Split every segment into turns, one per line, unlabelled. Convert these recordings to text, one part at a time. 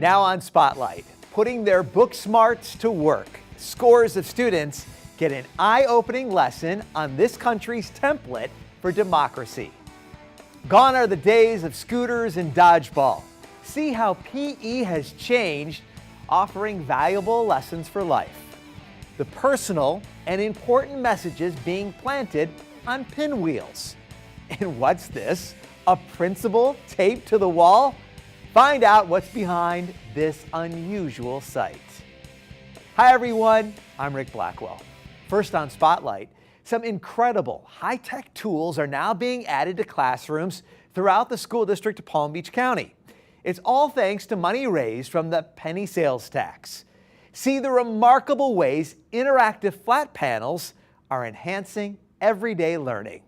Now on Spotlight, putting their book smarts to work. Scores of students get an eye-opening lesson on this country's template for democracy. Gone are the days of scooters and dodgeball. See how PE has changed, offering valuable lessons for life. The personal and important messages being planted on pinwheels. And what's this? A principal taped to the wall? Find out what's behind this unusual sight. Hi everyone, I'm Rick Blackwell. First on Spotlight, some incredible high-tech tools are now being added to classrooms throughout the school district of Palm Beach County. It's all thanks to money raised from the penny sales tax. See the remarkable ways interactive flat panels are enhancing everyday learning.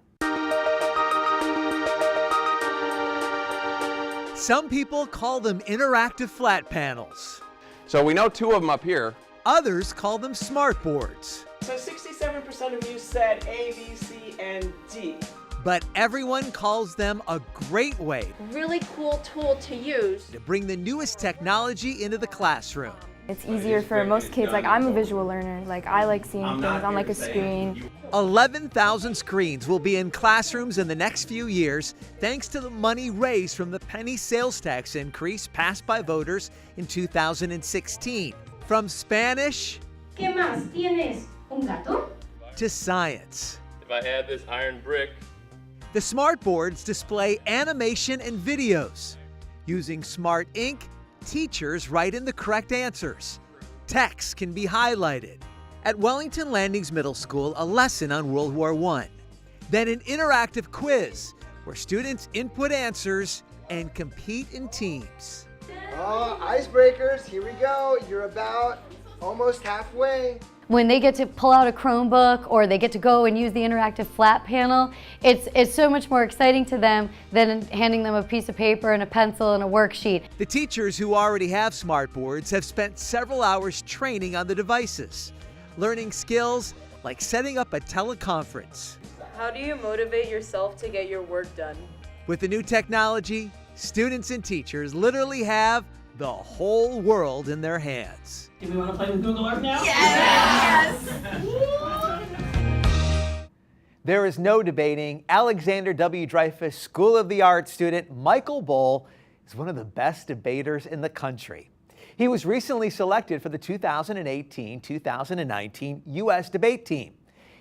Some people call them interactive flat panels.
So we know two of them up here.
Others call them smart boards.
So 67% of you said A, B, C, and D.
But everyone calls them a great way
Really cool tool to use.
to bring the newest technology into the classroom.
It's easier for most kids. Like, I'm a visual learner. Like, I like seeing things on like a screen.
11,000 screens will be in classrooms in the next few years thanks to the money raised from the penny sales tax increase passed by voters in 2016. From Spanish
¿Qué más tienes? ¿Un gato?
to science.
If I add this iron brick,
The smart boards display animation and videos. Using smart ink, teachers write in the correct answers. Text can be highlighted. At Wellington Landings Middle School, a lesson on World War I. Then an interactive quiz where students input answers and compete in teams.
Icebreakers, here we go. You're about almost halfway.
When they get to pull out a Chromebook or they get to go and use the interactive flat panel, it's so much more exciting to them than handing them a piece of paper and a pencil and a worksheet.
The teachers who already have smart boards have spent several hours training on the devices, learning skills like setting up a teleconference.
How do you motivate yourself to get your work done?
With the new technology, students and teachers literally have the whole world in their hands.
Do we want to play with Google Earth now?
There is no debating Alexander W. Dreyfus School of the Arts student Michael Bohl is one of the best debaters in the country. He was recently selected for the 2018-2019 U.S. debate team.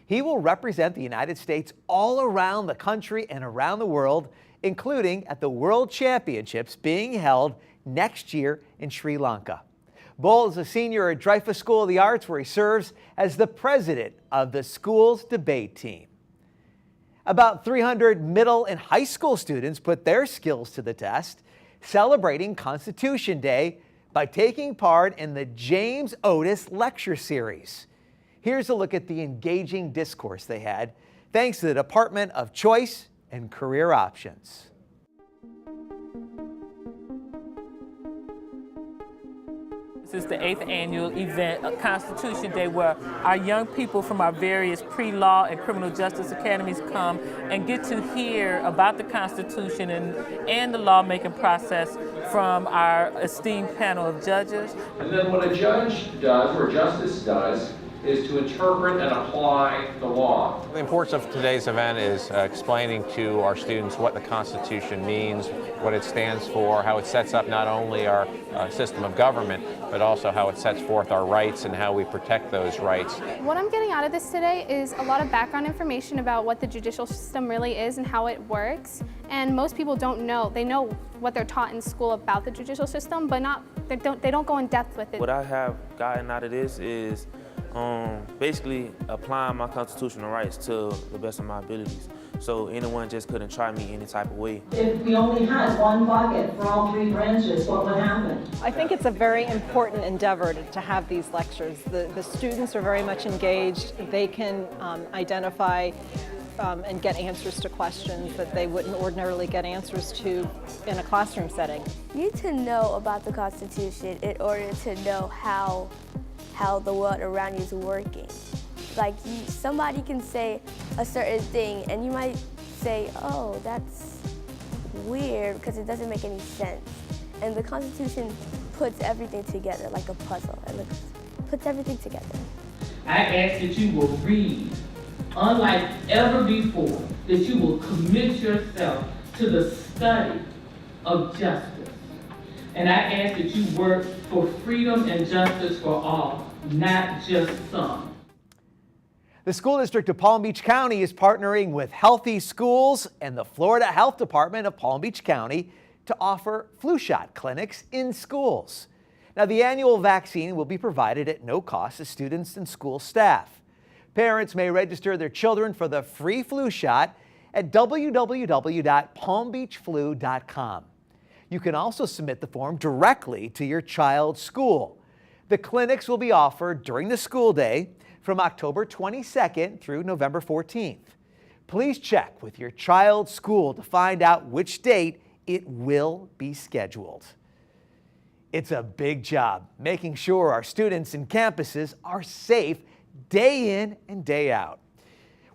He will represent the United States all around the country and around the world, including at the World Championships being held next year in Sri Lanka. Bohl is a senior at Dreyfus School of the Arts, where he serves as the president of the school's debate team. About 300 middle and high school students put their skills to the test, celebrating Constitution Day by taking part in the James Otis Lecture Series. Here's a look at the engaging discourse they had, thanks to the Department of Choice and Career Options.
This is the 8th annual event, Constitution Day, where our young people from our various pre-law and criminal justice academies come and get to hear about the Constitution and the lawmaking process from our esteemed panel of judges.
And then what a judge does, or a justice does, is to interpret and apply the law.
The importance of today's event is explaining to our students what the Constitution means, what it stands for, how it sets up not only our system of government, but also how it sets forth our rights and how we protect those rights.
What I'm getting out of this today is a lot of background information about what the judicial system really is and how it works. And most people don't know. They know what they're taught in school about the judicial system, but they don't go in depth with it.
what I have gotten out of this is basically applying my constitutional rights to the best of my abilities. So anyone just couldn't try me any type of way.
If we only had one bucket for all three branches, what would happen?
I think it's a very important endeavor to have these lectures. The students are very much engaged. They can identify and get answers to questions that they wouldn't ordinarily get answers to in a classroom setting.
You need to know about the Constitution in order to know how the world around you is working. Like somebody can say a certain thing and you might say, oh, that's weird because it doesn't make any sense. And the Constitution puts everything together like a puzzle. It puts everything together.
I ask that you will read, unlike ever before, that you will commit yourself to the study of justice. And I ask that you work for freedom and justice for all, not just some.
The School District of Palm Beach County is partnering with Healthy Schools and the Florida Health Department of Palm Beach County to offer flu shot clinics in schools. Now, the annual vaccine will be provided at no cost to students and school staff. Parents may register their children for the free flu shot at www.palmbeachflu.com. You can also submit the form directly to your child's school. The clinics will be offered during the school day from October 22nd through November 14th. Please check with your child's school to find out which date it will be scheduled. It's a big job making sure our students and campuses are safe day in and day out.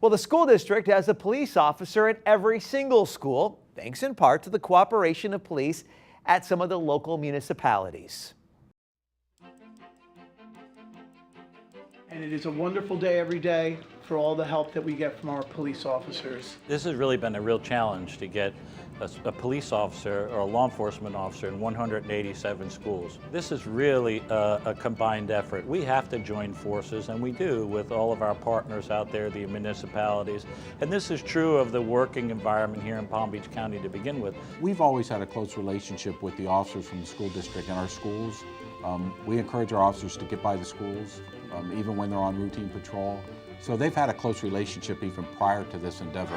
Well, the school district has a police officer at every single school, thanks in part to the cooperation of police at some of the local municipalities.
And it is a wonderful day every day for all the help that we get from our police officers.
This has really been a real challenge to get a police officer or a law enforcement officer in 187 schools. This is really a combined effort. We have to join forces, and we do, with all of our partners out there, the municipalities. And this is true of the working environment here in Palm Beach County to begin with.
We've always had a close relationship with the officers from the school district and our schools. We encourage our officers to get by the schools, even when they're on routine patrol. So they've had a close relationship even prior to this endeavor.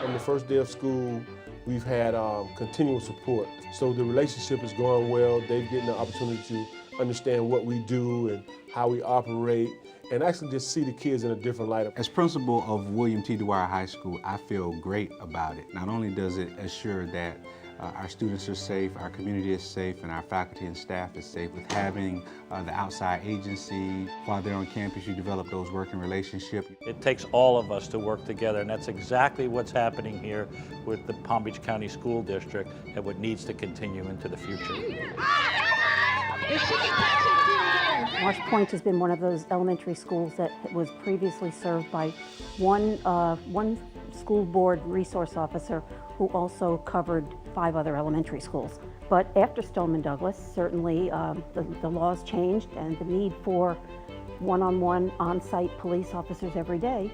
On the first day of school, we've had continual support. So the relationship is going well. They're getting the opportunity to understand what we do and how we operate, and actually just see the kids in a different light.
As principal of William T. Dwyer High School, I feel great about it. Not only does it assure that our students are safe, our community is safe, and our faculty and staff is safe with having the outside agency. While they're on campus, you develop those working relationships.
It takes all of us to work together, and that's exactly what's happening here with the Palm Beach County School District and what needs to continue into the future.
Marsh Point has been one of those elementary schools that was previously served by one school board resource officer who also covered 5 other elementary schools. But after Stoneman Douglas, certainly the laws changed, and the need for one-on-one on-site police officers every day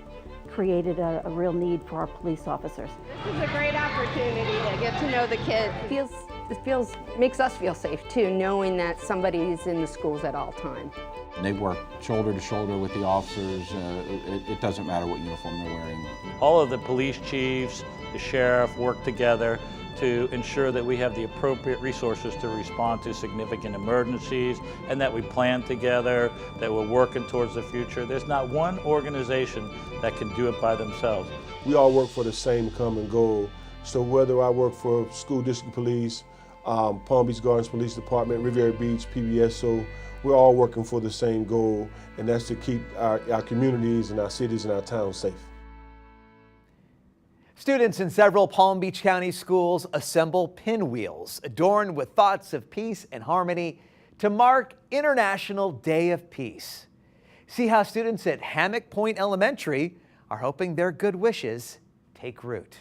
created a real need for our police officers.
This is a great opportunity to get to know the kids. It makes us feel safe too, knowing that somebody is in the schools at all times.
They work shoulder to shoulder with the officers. It doesn't matter what uniform they're wearing.
All of the police chiefs, the sheriff work together to ensure that we have the appropriate resources to respond to significant emergencies, and that we plan together, that we're working towards the future. There's not one organization that can do it by themselves.
We all work for the same common goal. So whether I work for School District Police, Palm Beach Gardens Police Department, Riviera Beach, PBSO, we're all working for the same goal, and that's to keep our communities and our cities and our towns safe.
Students in several Palm Beach County schools assemble pinwheels adorned with thoughts of peace and harmony to mark International Day of Peace. See how students at Hammock Point Elementary are hoping their good wishes take root.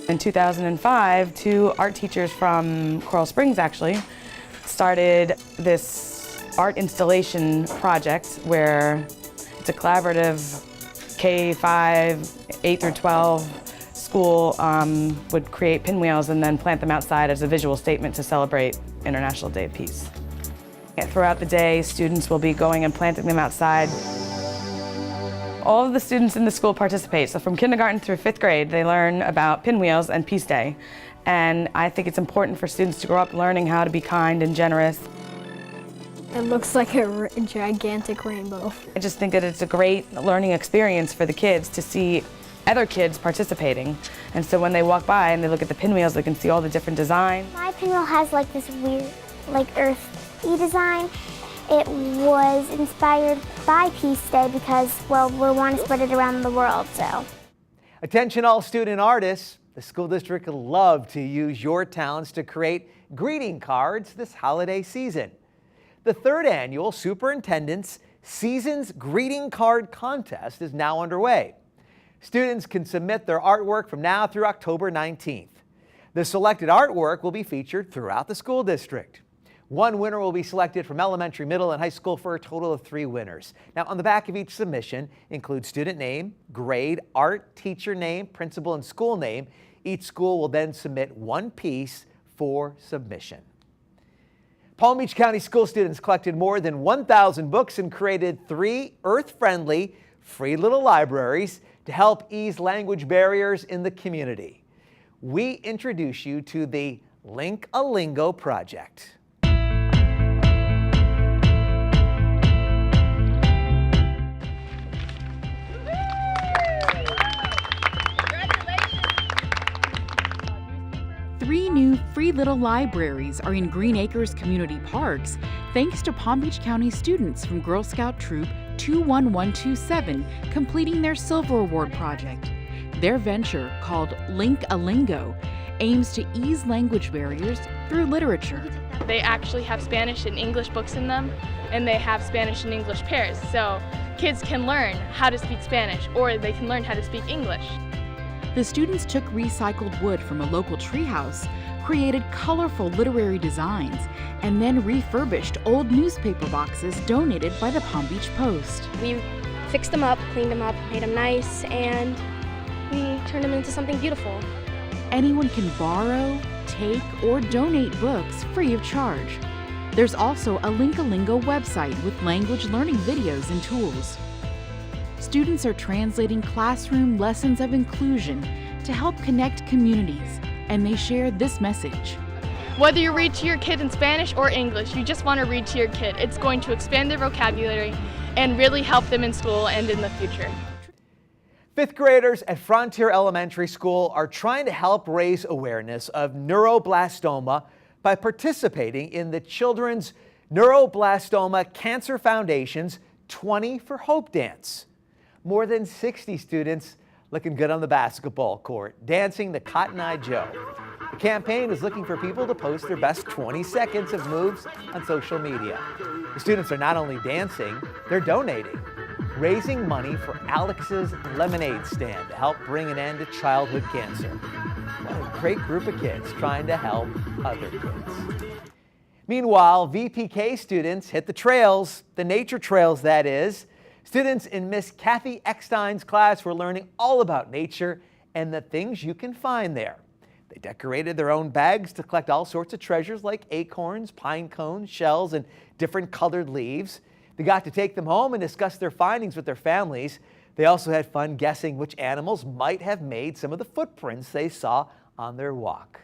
In 2005, 2 art teachers from Coral Springs actually started this art installation project where it's a collaborative K-5, 8 through 12 school would create pinwheels and then plant them outside as a visual statement to celebrate International Day of Peace. Throughout the day, students will be going and planting them outside. All of the students in the school participate, so from kindergarten through 5th grade, they learn about pinwheels and Peace Day. And I think it's important for students to grow up learning how to be kind and generous.
It looks like a gigantic rainbow.
I just think that it's a great learning experience for the kids to see other kids participating. And so when they walk by and they look at the pinwheels, they can see all the different designs.
My pinwheel has like this weird, like earthy design. It was inspired by Peace Day because, well, we want to spread it around the world, so.
Attention all student artists, the school district would love to use your talents to create greeting cards this holiday season. The 3rd annual Superintendent's Season's Greeting Card Contest is now underway. Students can submit their artwork from now through October 19th. The selected artwork will be featured throughout the school district. One winner will be selected from elementary, middle, and high school for a total of 3 winners. Now, on the back of each submission includes student name, grade, art, teacher name, principal, and school name. Each school will then submit 1 piece for submission. Palm Beach County school students collected more than 1,000 books and created 3 earth-friendly, free little libraries to help ease language barriers in the community. We introduce you to the Link-a-Lingo project.
3 new free little libraries are in Green Acres Community Parks thanks to Palm Beach County students from Girl Scout Troop 21127 completing their Silver Award project. Their venture, called Link-a-Lingo, aims to ease language barriers through literature.
They actually have Spanish and English books in them, and they have Spanish and English pairs, so kids can learn how to speak Spanish, or they can learn how to speak English.
The students took recycled wood from a local treehouse, created colorful literary designs, and then refurbished old newspaper boxes donated by the Palm Beach Post.
We fixed them up, cleaned them up, made them nice, and we turned them into something beautiful.
Anyone can borrow, take, or donate books free of charge. There's also a Link-a-Lingo website with language learning videos and tools. Students are translating classroom lessons of inclusion to help connect communities, and they share this message.
Whether you read to your kid in Spanish or English, you just want to read to your kid. It's going to expand their vocabulary and really help them in school and in the future.
5th graders at Frontier Elementary School are trying to help raise awareness of neuroblastoma by participating in the Children's Neuroblastoma Cancer Foundation's 20 for Hope dance. More than 60 students looking good on the basketball court, dancing the Cotton Eye Joe. The campaign is looking for people to post their best 20 seconds of moves on social media. The students are not only dancing, they're donating, raising money for Alex's Lemonade Stand to help bring an end to childhood cancer. What a great group of kids trying to help other kids. Meanwhile, VPK students hit the trails, the nature trails that is. Students in Miss Kathy Eckstein's class were learning all about nature and the things you can find there. They decorated their own bags to collect all sorts of treasures like acorns, pine cones, shells, and different colored leaves. They got to take them home and discuss their findings with their families. They also had fun guessing which animals might have made some of the footprints they saw on their walk.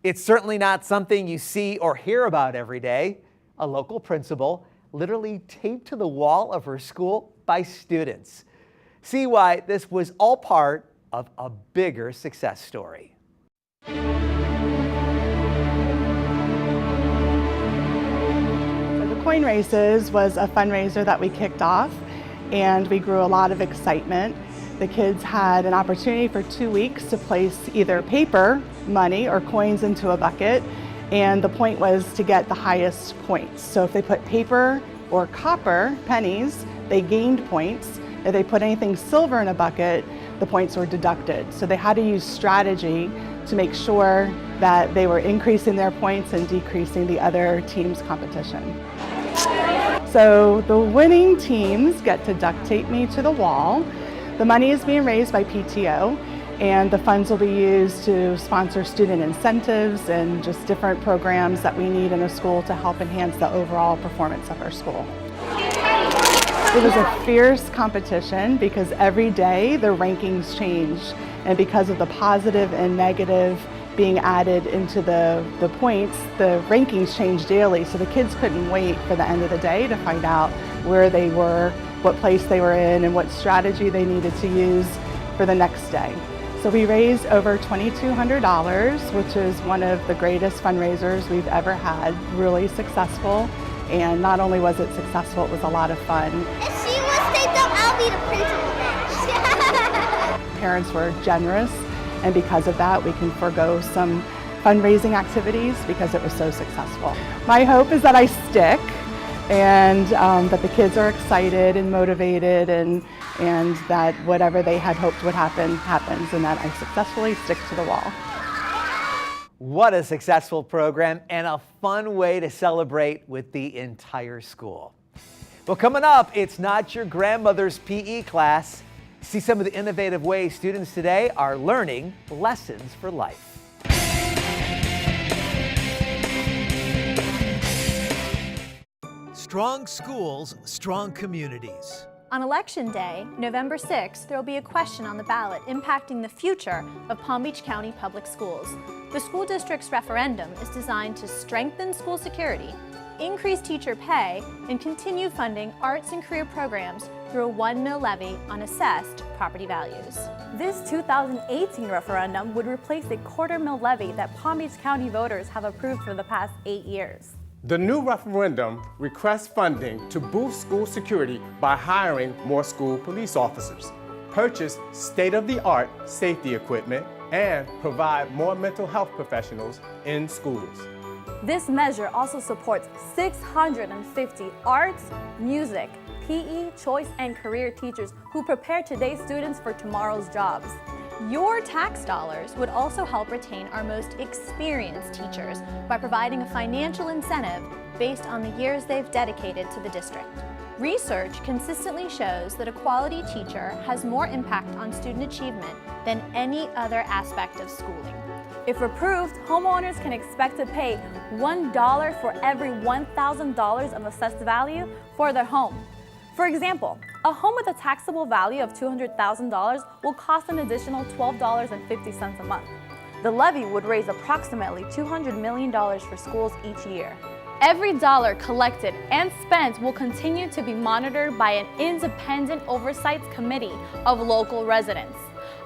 It's certainly not something you see or hear about every day. A local principal literally taped to the wall of her school by students. See why this was all part of a bigger success story.
The coin races was a fundraiser that we kicked off, and we grew a lot of excitement. The kids had an opportunity for 2 weeks to place either paper, money, or coins into a bucket, and the point was to get the highest points. So if they put paper or copper, pennies, they gained points. If they put anything silver in a bucket, the points were deducted. So they had to use strategy to make sure that they were increasing their points and decreasing the other team's competition. So the winning teams get to duct tape me to the wall. The money is being raised by PTO, and the funds will be used to sponsor student incentives and just different programs that we need in a school to help enhance the overall performance of our school. It was a fierce competition because every day the rankings changed, and because of the positive and negative being added into the points, the rankings changed daily, so the kids couldn't wait for the end of the day to find out where they were, what place they were in, and what strategy they needed to use for the next day. So we raised over $2,200, which is one of the greatest fundraisers we've ever had, really successful. And not only was it successful, it was a lot of fun.
If she was taped up, I'll be the principal then.
parents were generous, and because of that, we can forego some fundraising activities because it was so successful. My hope is that I stick, and that the kids are excited and motivated, and that whatever they had hoped would happen, happens, and that I successfully stick to the wall.
What a successful program and a fun way to celebrate with the entire school. Well, coming up, it's not your grandmother's PE class. See some of the innovative ways students today are learning lessons for life.
Strong schools, strong communities.
On Election Day, November 6th, there will be a question on the ballot impacting the future of Palm Beach County Public Schools. The school district's referendum is designed to strengthen school security, increase teacher pay, and continue funding arts and career programs through a 1 mil levy on assessed property values. This 2018 referendum would replace a $250,000 levy that Palm Beach County voters have approved for the past 8 years.
The new referendum requests funding to boost school security by hiring more school police officers, purchase state-of-the-art safety equipment, and provide more mental health professionals in schools.
This measure also supports 650 arts, music, PE, choice, and career teachers who prepare today's students for tomorrow's jobs. Your tax dollars would also help retain our most experienced teachers by providing a financial incentive based on the years they've dedicated to the district. Research consistently shows that a quality teacher has more impact on student achievement than any other aspect of schooling. If approved, homeowners can expect to pay $1 for every $1,000 of assessed value for their home. For example, a home with a taxable value of $200,000 will cost an additional $12.50 a month. The levy would raise approximately $200 million for schools each year. Every dollar collected and spent will continue to be monitored by an independent oversight committee of local residents,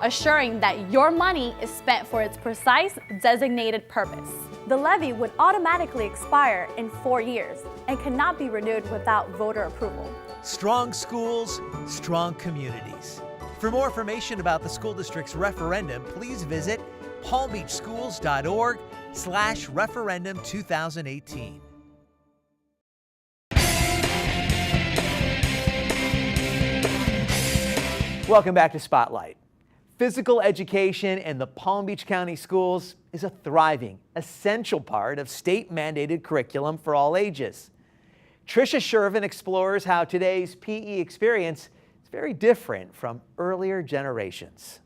assuring that your money is spent for its precise designated purpose. The levy would automatically expire in 4 years and cannot be renewed without voter approval.
Strong schools, strong communities. For more information about the school district's referendum, please visit palmbeachschools.org/referendum 2018.
Welcome back to Spotlight. Physical education in the Palm Beach County schools is a thriving, essential part of state-mandated curriculum for all ages. Tricia Shervin explores how today's PE experience is very different from earlier generations.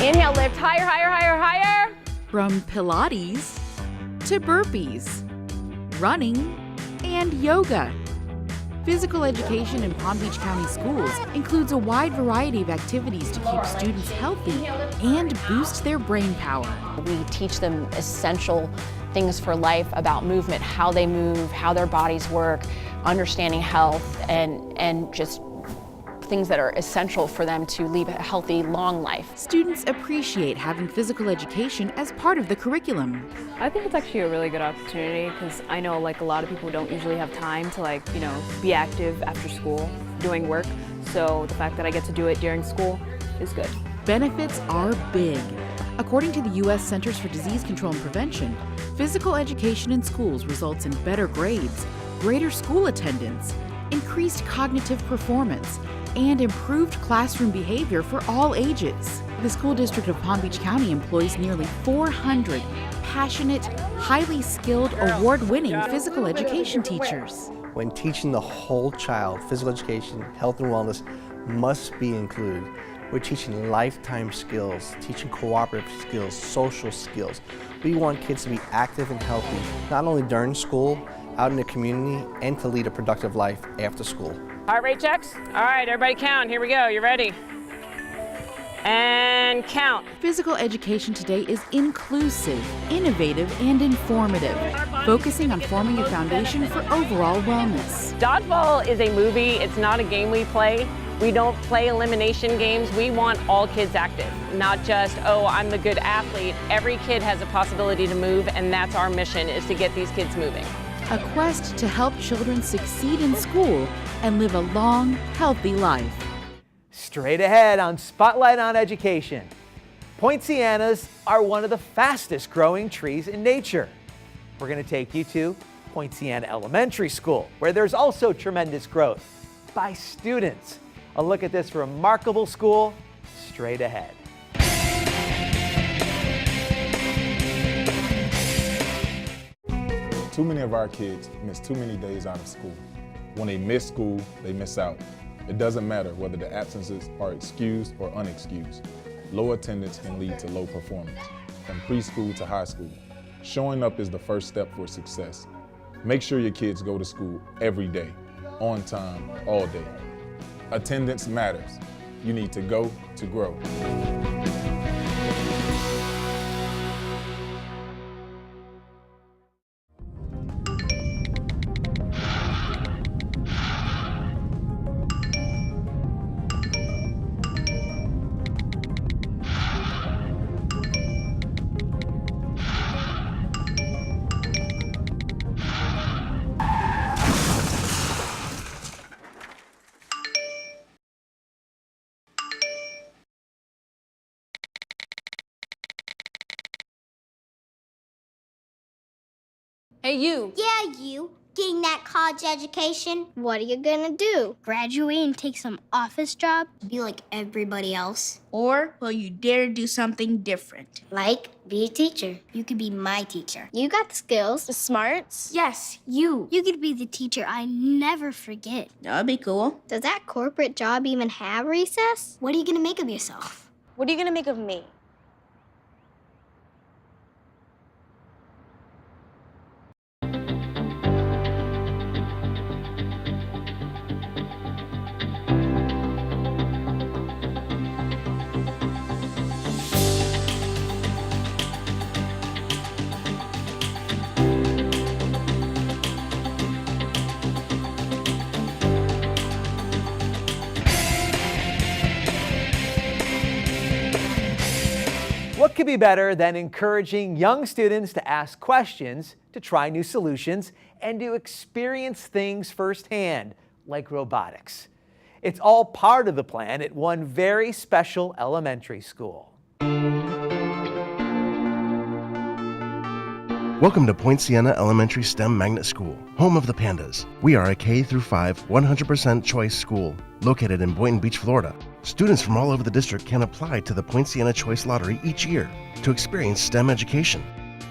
Inhale, lift higher, higher, higher, higher.
From Pilates to burpees, running, and yoga. Physical education in Palm Beach County schools includes a wide variety of activities to keep students healthy and boost their brain power.
We teach them essential things for life about movement, how they move, how their bodies work, understanding health, and just things that are essential for them to lead a healthy, long life.
Students appreciate having physical education as part of the curriculum.
I think it's actually a really good opportunity because I know a lot of people don't usually have time to be active after school doing work. So the fact that I get to do it during school is good.
Benefits are big. According to the U.S. Centers for Disease Control and Prevention, physical education in schools results in better grades, greater school attendance, increased cognitive performance, and improved classroom behavior for all ages. The school district of Palm Beach County employs nearly 400 passionate, highly skilled, award-winning physical education teachers.
When teaching the whole child, physical education, health and wellness must be included. We're teaching lifetime skills, teaching cooperative skills, social skills. We want kids to be active and healthy, not only during school, out in the community, and to lead a productive life after school.
Heart rate checks. All right, everybody count. Here we go. You ready? And count.
Physical education today is inclusive, innovative, and informative, focusing on forming a foundation for overall wellness.
Dodgeball is a movie. It's not a game we play. We don't play elimination games. We want all kids active, not just, oh, I'm the good athlete. Every kid has a possibility to move, and that's our mission, is to get these kids moving.
a quest to help children succeed in school and live a long, healthy life.
Straight ahead on Spotlight on Education. Poincianas are one of the fastest growing trees in nature. We're going to take you to Poinciana Elementary School, where there's also tremendous growth by students. A look at this remarkable school straight ahead.
Too many of our kids miss too many days out of school. When they miss school, they miss out. It doesn't matter whether the absences are excused or unexcused. Low attendance can lead to low performance, from preschool to high school. Showing up is the first step for success. Make sure your kids go to school every day, on time, all day. Attendance matters. You need to go to grow.
Hey, you.
Yeah, you. Getting that college education? What are you gonna do? Graduate and take some office job? Be like everybody else?
Or will you dare do something different?
Like, be a teacher. You could be my teacher. You got the skills.
The smarts?
Yes, you. You could be the teacher I never forget.
That'd be cool.
Does that corporate job even have recess? What are you gonna make of yourself?
What are you gonna make of me?
What could be better than encouraging young students to ask questions, to try new solutions, and to experience things firsthand, like robotics? It's all part of the plan at one very special elementary school.
Welcome to Poinciana Elementary STEM Magnet School, home of the Pandas. We are a K-5 100% choice school located in Boynton Beach, Florida. Students from all over the district can apply to the Poinciana Choice Lottery each year to experience STEM education.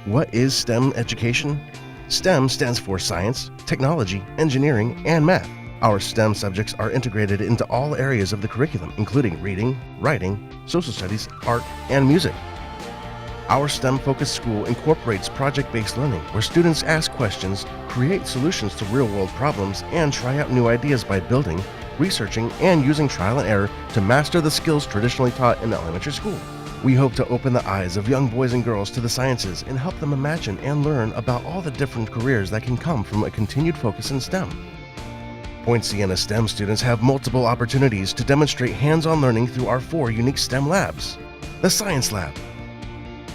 What is STEM education? STEM stands for science, technology, engineering, and math. Our STEM subjects are integrated into all areas of the curriculum, including reading, writing, social studies, art, and music. Our STEM-focused school incorporates project-based learning, where students ask questions, create solutions to real-world problems, and try out new ideas by building, researching, and using trial and error to master the skills traditionally taught in elementary school. We hope to open the eyes of young boys and girls to the sciences and help them imagine and learn about all the different careers that can come from a continued focus in STEM. Poinciana STEM students have multiple opportunities to demonstrate hands-on learning through our 4 unique STEM labs. The Science Lab.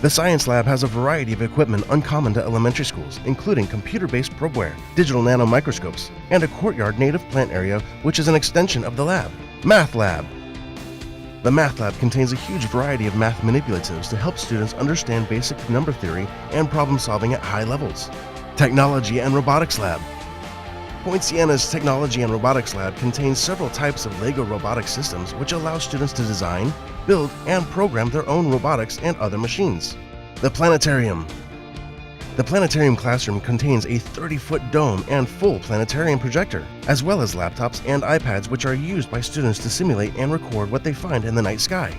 The Science Lab has a variety of equipment uncommon to elementary schools, including computer-based probeware, digital nanomicroscopes, and a courtyard native plant area, which is an extension of the lab. Math Lab. The Math Lab contains a huge variety of math manipulatives to help students understand basic number theory and problem solving at high levels. Technology and Robotics Lab. Poinciana's Technology and Robotics Lab contains several types of LEGO robotic systems which allow students to design, build, and program their own robotics and other machines. The Planetarium. The Planetarium classroom contains a 30-foot dome and full planetarium projector, as well as laptops and iPads which are used by students to simulate and record what they find in the night sky.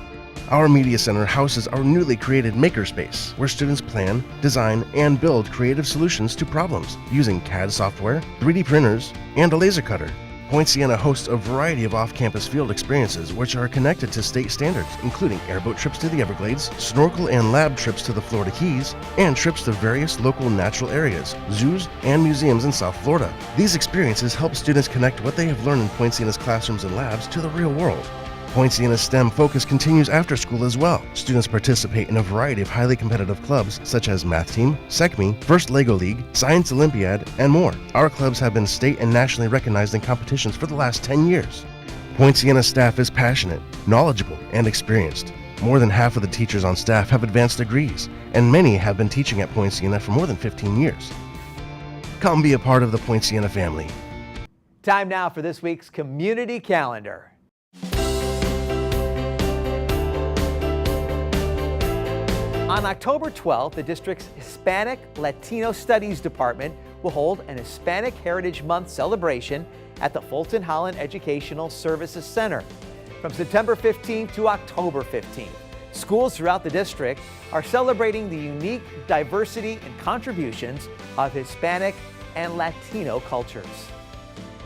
Our Media Center houses our newly created Makerspace, where students plan, design, and build creative solutions to problems using CAD software, 3D printers, and a laser cutter. Poinciana hosts a variety of off-campus field experiences which are connected to state standards, including airboat trips to the Everglades, snorkel and lab trips to the Florida Keys, and trips to various local natural areas, zoos, and museums in South Florida. These experiences help students connect what they have learned in Poinciana's classrooms and labs to the real world. Point Siena's STEM focus continues after school as well. Students participate in a variety of highly competitive clubs such as Math Team, SECME, First Lego League, Science Olympiad, and more. Our clubs have been state and nationally recognized in competitions for the last 10 years. Point Siena staff is passionate, knowledgeable, and experienced. More than half of the teachers on staff have advanced degrees, and many have been teaching at Point Siena for more than 15 years. Come be a part of the Point Siena family.
Time now for this week's community calendar. On October 12th, the district's Hispanic Latino Studies Department will hold an Hispanic Heritage Month celebration at the Fulton Holland Educational Services Center from September 15th to October 15th. Schools throughout the district are celebrating the unique diversity and contributions of Hispanic and Latino cultures.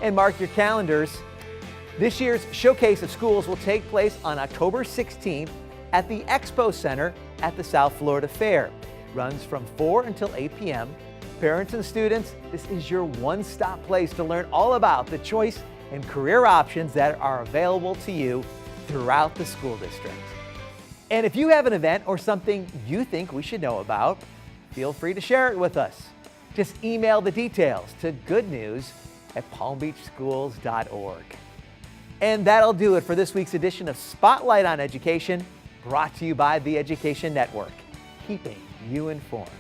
And mark your calendars. This year's Showcase of Schools will take place on October 16th at the Expo Center at the South Florida Fair. Runs from 4 until 8 p.m. Parents and students, this is your one-stop place to learn all about the choice and career options that are available to you throughout the school district. And if you have an event or something you think we should know about, feel free to share it with us. Just email the details to goodnews@palmbeachschools.org. And that'll do it for this week's edition of Spotlight on Education, brought to you by the Education Network, keeping you informed.